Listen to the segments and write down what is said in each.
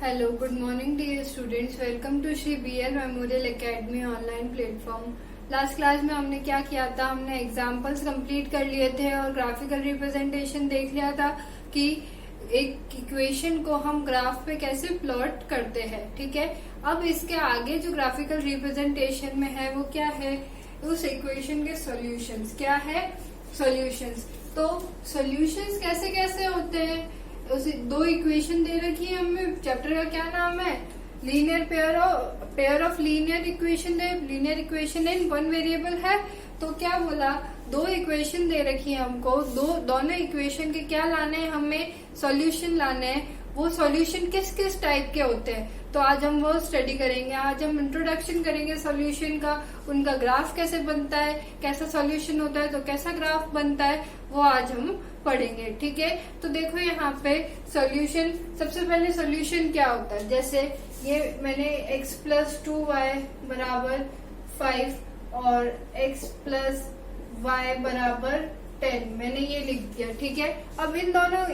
Hello, good morning dear students. Welcome to Shri BL memorial academy online platform. Last class में हमने क्या किया था, हमने एग्जाम्पल्स कंप्लीट कर लिए थे और ग्राफिकल रिप्रेजेंटेशन देख लिया था कि एक इक्वेशन को हम ग्राफ पे कैसे प्लॉट करते हैं। ठीक है, अब इसके आगे जो ग्राफिकल रिप्रेजेंटेशन में है वो क्या है, उस इक्वेशन के सॉल्यूशंस। क्या है? सॉल्यूशंस। तो सॉल्यूशंस कैसे कैसे होते हैं, उसे दो इक्वेशन दे रखी है हमें। चैप्टर का क्या नाम है? Linear pair of linear equation है। Linear equation in one variable है। तो क्या बोला, दो इक्वेशन दे रखी है हमको, दोनों इक्वेशन के क्या लाने हैं, हमें सॉल्यूशन लाने हैं। वो सॉल्यूशन किस किस टाइप के होते हैं, तो आज हम वो स्टडी करेंगे। आज हम इंट्रोडक्शन करेंगे सॉल्यूशन का, उनका ग्राफ कैसे बनता है, कैसा सॉल्यूशन होता है तो कैसा ग्राफ बनता है, वो आज हम पढ़ेंगे। ठीक है, तो देखो यहाँ पे सॉल्यूशन, सबसे पहले सॉल्यूशन क्या होता है। जैसे ये मैंने x + 2y बराबर 5 और x + y बराबर 10 मैंने ये लिख दिया। ठीक है, अब इन दोनों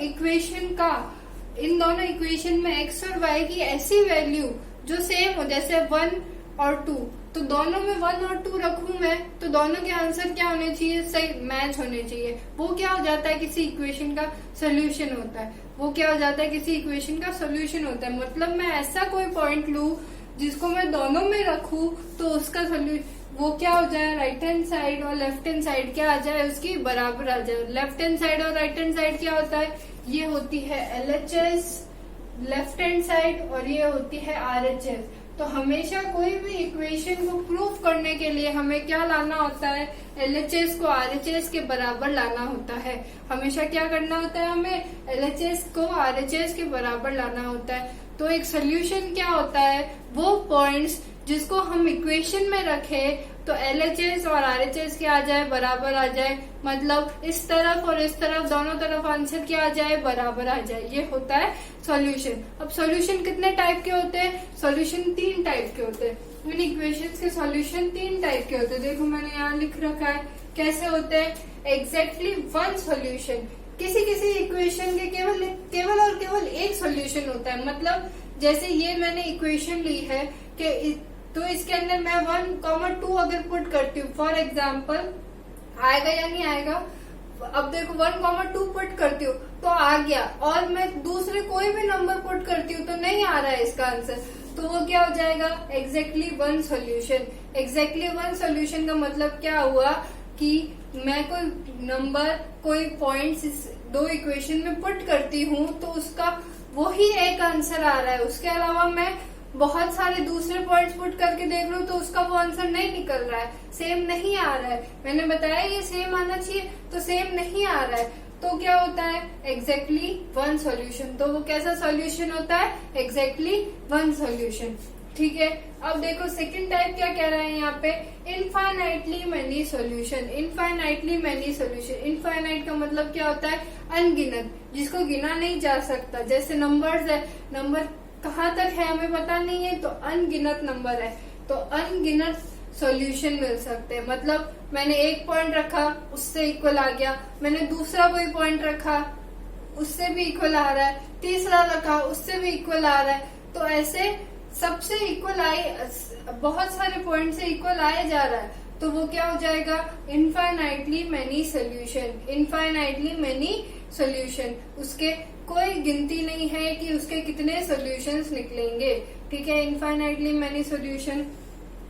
इक्वेशन में x और y की ऐसी वैल्यू जो सेम हो, जैसे 1 और 2, तो दोनों में 1 और 2 रखूं मैं, तो दोनों के आंसर क्या होने चाहिए, सही मैच होने चाहिए। वो क्या हो जाता है, किसी इक्वेशन का सोल्यूशन होता है। वो क्या हो जाता है, किसी इक्वेशन का सोल्यूशन होता है। मतलब मैं ऐसा कोई पॉइंट लूं जिसको मैं दोनों में रखूं तो उसका सोल्यूशन वो क्या हो जाए, राइट हैंड साइड और लेफ्ट हैंड साइड क्या आ जाए, उसकी बराबर आ जाए। लेफ्ट हैंड साइड और राइट हैंड साइड क्या होता है, ये होती है LHS लेफ्ट हैंड साइड और ये होती है RHS। तो हमेशा कोई भी इक्वेशन को प्रूफ करने के लिए हमें क्या लाना होता है, LHS को RHS के बराबर लाना होता है। हमेशा क्या करना होता है, हमें LHS को RHS के बराबर लाना होता है। तो एक सोल्यूशन क्या होता है, वो पॉइंट्स जिसको हम इक्वेशन में रखे तो LHS और RHS क्या आ जाए, बराबर आ जाए। मतलब इस तरफ और इस तरफ दोनों तरफ आंसर क्या आ जाए, बराबर आ जाए। ये होता है सॉल्यूशन। अब सॉल्यूशन कितने टाइप के होते हैं, सॉल्यूशन 3 टाइप के होते हैं। इन इक्वेशंस के सॉल्यूशन 3 टाइप के होते हैं। देखो मैंने यहाँ लिख रखा है कैसे होते हैं। एग्जैक्टली वन सॉल्यूशन, किसी किसी इक्वेशन के केवल और केवल एक सॉल्यूशन होता है। मतलब जैसे ये मैंने इक्वेशन ली है कि तो इसके अंदर मैं 1, 2 अगर पुट करती हूँ, फॉर एग्जाम्पल, आएगा या नहीं आएगा। अब देखो 1, 2 पुट करती हूँ तो आ गया, और मैं दूसरे कोई भी नंबर पुट करती हूँ तो नहीं आ रहा है इसका आंसर, तो वो क्या हो जाएगा, exactly one solution. Exactly one solution का मतलब क्या हुआ कि मैं कोई नंबर, कोई पॉइंट्स दो इक्वेशन में पुट करती हूँ तो उसका वही एक आंसर आ रहा है। उसके अलावा मैं बहुत सारे दूसरे पॉइंट्स पुट करके देख लो तो उसका वो आंसर नहीं निकल रहा है, सेम नहीं आ रहा है। मैंने बताया ये सेम आना चाहिए, तो सेम नहीं आ रहा है, तो क्या होता है, एग्जैक्टली वन सॉल्यूशन। तो वो कैसा सॉल्यूशन होता है, एग्जैक्टली वन सॉल्यूशन। ठीक है, अब देखो सेकंड टाइप क्या कह रहा है यहाँ पे, infinitely many solution. Infinitely many solution, infinite का मतलब क्या होता है, अनगिनत, जिसको गिना नहीं जा सकता। जैसे नंबर्स है, नंबर कहाँ तक है हमें पता नहीं है, तो अनगिनत नंबर है, तो अनगिनत सॉल्यूशन मिल सकते हैं। मतलब मैंने एक पॉइंट रखा उससे इक्वल आ गया, मैंने दूसरा कोई पॉइंट रखा उससे भी इक्वल आ रहा है, तीसरा रखा उससे भी इक्वल आ रहा है। तो ऐसे सबसे इक्वल आए, बहुत सारे पॉइंट से इक्वल आया जा रहा है, तो वो क्या हो जाएगा, infinitely many solution. Infinitely many solution, उसके कोई गिनती नहीं है कि उसके कितने सोल्यूशंस निकलेंगे। ठीक है, इनफाइनाइटली मेनी सोल्यूशन।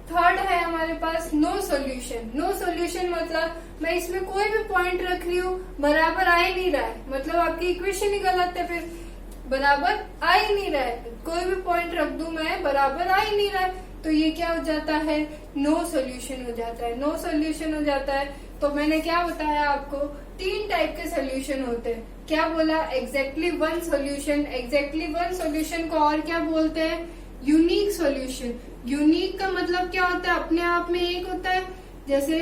थर्ड है हमारे पास नो सोल्यूशन। नो सोल्यूशन मतलब मैं इसमें कोई भी पॉइंट रख रही हूँ, बराबर आ ही नहीं रहा है, मतलब आपकी इक्वेशन ही गलत है, फिर बराबर आ ही नहीं रहा है। कोई भी पॉइंट रख दूं मैं, बराबर आ ही नहीं रहा है, तो ये क्या हो जाता है, नो सोल्यूशन हो जाता है। नो सोल्यूशन हो जाता है। तो मैंने क्या बताया आपको, 3 टाइप के सोल्यूशन होते हैं। क्या बोला, exactly one solution. Exactly one solution को और क्या बोलते हैं, यूनिक सोल्यूशन। यूनिक का मतलब क्या होता है, अपने आप में एक होता है। जैसे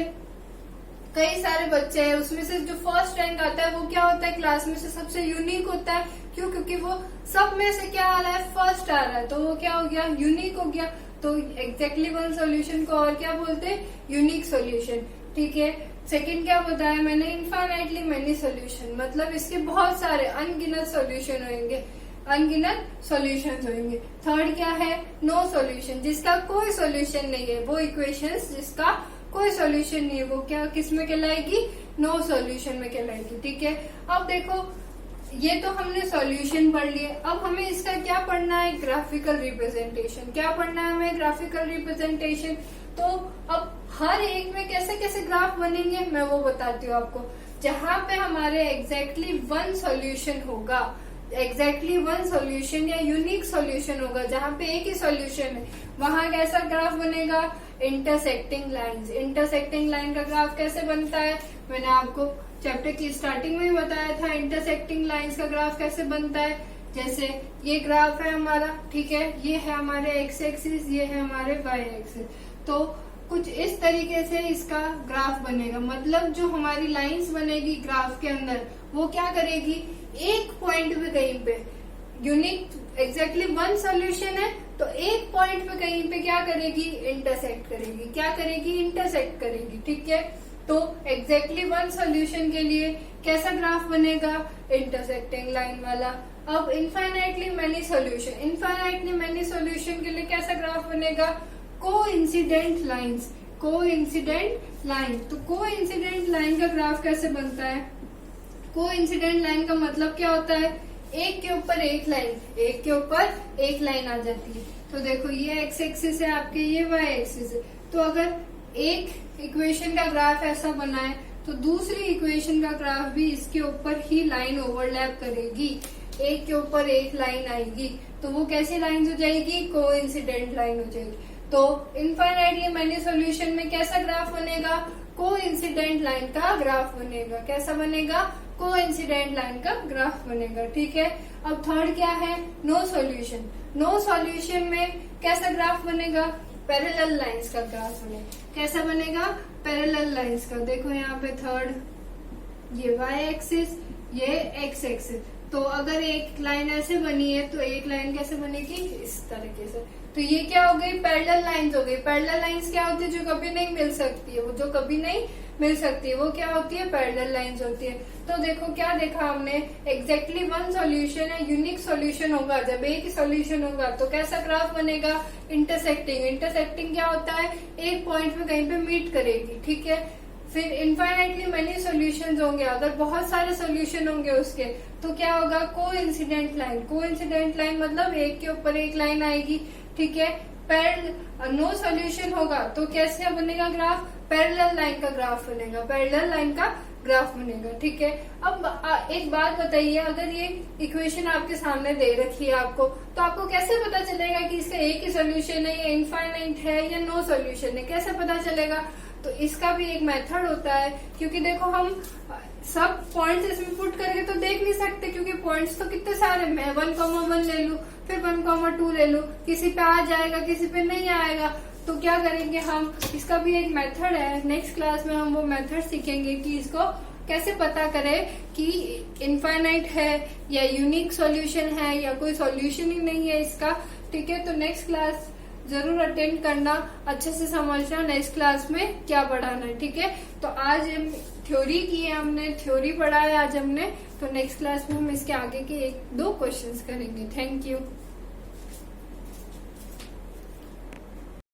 कई सारे बच्चे हैं, उसमें से जो फर्स्ट रैंक आता है वो क्या होता है, क्लास में से सबसे यूनिक होता है। क्यों? क्योंकि वो सब में से क्या आ रहा है, फर्स्ट आ रहा है, तो वो क्या हो गया, यूनिक हो गया। तो एग्जैक्टली वन सोल्यूशन को और क्या बोलते हैं, यूनिक सोल्यूशन। ठीक है, सेकंड क्या बताया मैंने, इनफाइनाइटली मेनी सोल्यूशन, मतलब इसके बहुत सारे अनगिनत सोल्यूशन होंगे। अनगिनत सॉल्यूशंस होंगे। थर्ड क्या है, नो सॉल्यूशन, जिसका कोई सॉल्यूशन नहीं है, वो इक्वेशंस जिसका कोई सॉल्यूशन नहीं है वो क्या किस में कहलाएगी, नो सॉल्यूशन में कहलाएगी। ठीक है, अब देखो ये तो हमने सॉल्यूशन पढ़ लिए, अब हमें इसका क्या पढ़ना है, ग्राफिकल रिप्रेजेंटेशन। क्या पढ़ना है हमें, ग्राफिकल रिप्रेजेंटेशन। तो अब हर एक में कैसे कैसे ग्राफ बनेंगे मैं वो बताती हूँ आपको। जहाँ पे हमारे एग्जैक्टली वन सॉल्यूशन होगा, एग्जैक्टली वन सॉल्यूशन या यूनिक सॉल्यूशन होगा, जहाँ पे एक ही सॉल्यूशन है, वहां कैसा ग्राफ बनेगा, इंटरसेक्टिंग लाइंस। इंटरसेक्टिंग लाइन का ग्राफ कैसे बनता है, मैंने आपको चैप्टर की स्टार्टिंग में ही बताया था। इंटरसेक्टिंग लाइंस का ग्राफ कैसे बनता है, जैसे ये ग्राफ है हमारा, ठीक है, ये है हमारे एक्स एक्सिस, ये है हमारे वाई एक्सिस। तो कुछ इस तरीके से इसका ग्राफ बनेगा। मतलब जो हमारी लाइंस बनेगी ग्राफ के अंदर, वो क्या करेगी, एक पॉइंट पे कहीं पे यूनिक एग्जैक्टली वन सॉल्यूशन है तो एक पॉइंट पे कहीं पे क्या करेगी, इंटरसेक्ट करेगी। क्या करेगी, इंटरसेक्ट करेगी। ठीक है, तो एग्जैक्टली वन सॉल्यूशन के लिए कैसा ग्राफ बनेगा, इंटरसेक्टिंग लाइन वाला। अब infinitely many solution, infinitely many solution के लिए कैसा ग्राफ बनेगा, कोइंसिडेंट लाइंस। कोइंसिडेंट लाइन, तो कोइंसिडेंट लाइन का ग्राफ कैसे बनता है, कोइंसिडेंट लाइन का मतलब क्या होता है, एक के ऊपर एक लाइन, एक के ऊपर एक लाइन आ जाती है। तो देखो ये एक्स एक्सिस है आपके, ये वाई एक्सिस है। तो अगर एक इक्वेशन का ग्राफ ऐसा बना है तो दूसरी इक्वेशन का ग्राफ भी इसके ऊपर ही लाइन ओवरलैप करेगी, एक के ऊपर एक लाइन आएगी। तो वो कैसी लाइन हो जाएगी, कोइंसिडेंट लाइन हो जाएगी। तो इनफाइनाइटली मैनी सॉल्यूशन में कैसा ग्राफ बनेगा, कोइंसिडेंट लाइन का ग्राफ बनेगा। कैसा बनेगा, कोइंसिडेंट लाइन का ग्राफ बनेगा। ठीक है, अब थर्ड क्या है, नो सॉल्यूशन। नो सॉल्यूशन में कैसा ग्राफ बनेगा, पैरेलल लाइंस का ग्राफ बनेगा। कैसा बनेगा, पैरेलल लाइंस का। देखो यहाँ पे थर्ड, ये वाई एक्सिस, ये एक्स एक्सिस। तो अगर एक लाइन ऐसे बनी है तो एक लाइन कैसे बनेगी, इस तरीके से। तो ये क्या हो गई, पैरेलल लाइंस हो गई। पैरेलल लाइंस क्या होती है, जो कभी नहीं मिल सकती है, वो जो कभी नहीं मिल सकती है वो क्या होती है, पैरेलल लाइंस होती है। तो देखो क्या देखा हमने, एग्जैक्टली वन सॉल्यूशन है, यूनिक सॉल्यूशन होगा, जब एक ही सॉल्यूशन होगा तो कैसा ग्राफ बनेगा, इंटरसेक्टिंग। इंटरसेक्टिंग क्या होता है, एक पॉइंट पे कहीं पे मीट करेगी। ठीक है, फिर इनफाइनाइटली मेनी सॉल्यूशंस होंगे, अगर बहुत सारे सॉल्यूशन होंगे उसके तो क्या होगा, कोइंसिडेंट लाइन। कोइंसिडेंट लाइन मतलब एक के ऊपर एक लाइन आएगी। ठीक है, नो सॉल्यूशन होगा तो कैसे बनेगा ग्राफ, पैरेलल लाइन का ग्राफ बनेगा, पैरेलल लाइन का ग्राफ बनेगा। ठीक है, अब एक बात बताइए, अगर ये इक्वेशन आपके सामने दे रखी है आपको, तो आपको कैसे पता चलेगा कि इसका एक ही सोल्यूशन है, या इनफाइनाइट है, या नो सोल्यूशन है, कैसे पता चलेगा। तो इसका भी एक मेथड होता है, क्योंकि देखो हम सब पॉइंट्स इसमें पुट करके तो देख नहीं सकते, क्योंकि पॉइंट्स तो कितने सारे, मैं 1,1 ले लूं, फिर 1,2 ले लूं, किसी पे आ जाएगा किसी पे नहीं आएगा। तो क्या करेंगे हम, इसका भी एक मेथड है, नेक्स्ट क्लास में हम वो मेथड सीखेंगे कि इसको कैसे पता करें कि इनफाइनाइट है या यूनिक सॉल्यूशन है या कोई सॉल्यूशन ही नहीं है इसका। ठीक है, तो नेक्स्ट क्लास जरूर अटेंड करना, अच्छे से समझना नेक्स्ट क्लास में क्या पढ़ाना है। ठीक है, तो आज थ्योरी की है हमने, थ्योरी पढ़ा है आज हमने, तो नेक्स्ट क्लास में हम इसके आगे के 1-2 क्वेश्चंस करेंगे। Thank you.